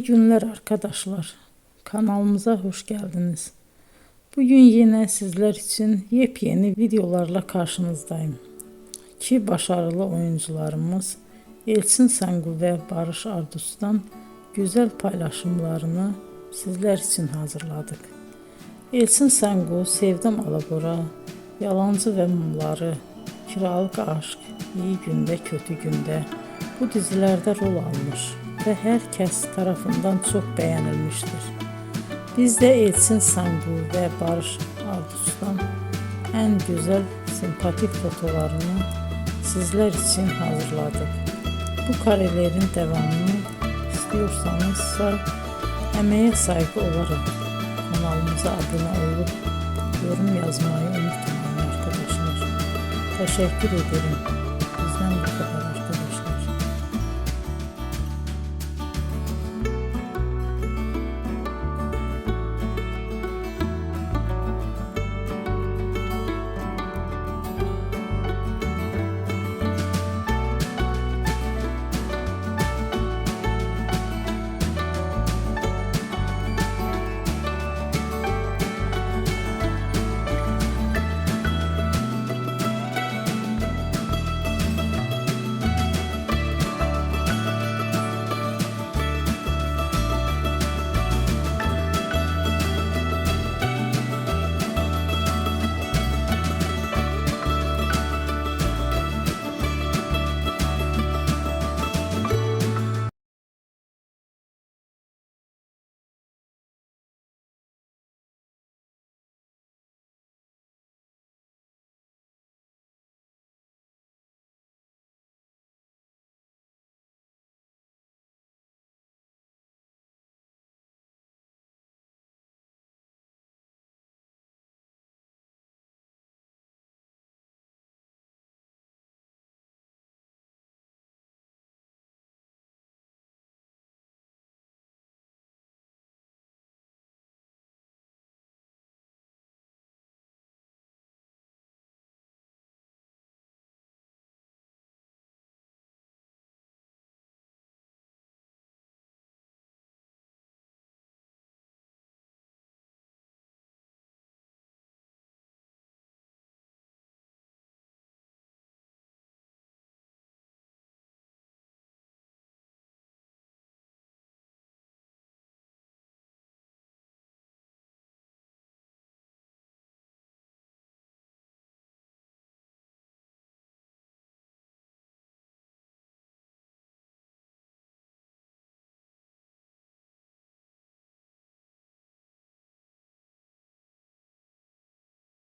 İyi günler arkadaşlar. Kanalımıza hoş geldiniz. Bugün yine sizler için yepyeni videolarla karşınızdayım. İki başarılı oyuncularımız Elçin Sangu ve Barış Ardus'tan güzel paylaşımlarını sizler için hazırladık. Elçin Sangu, Sevdim Alabora, Yalancı ve Mumları, Kiralık Aşk, İyi Günde Kötü Günde bu dizilerde rol almış ve herkes tarafından çok beğenilmiştir. Biz de Elçin Sangu ve Barış Ardus'tan en güzel sempatik fotolarını sizler için hazırladık. Bu karelerin devamını istiyorsanızsa emeğe saygı olarak kanalımıza abone olup yorum yazmayı unutmayın arkadaşlar. Teşekkür ederim.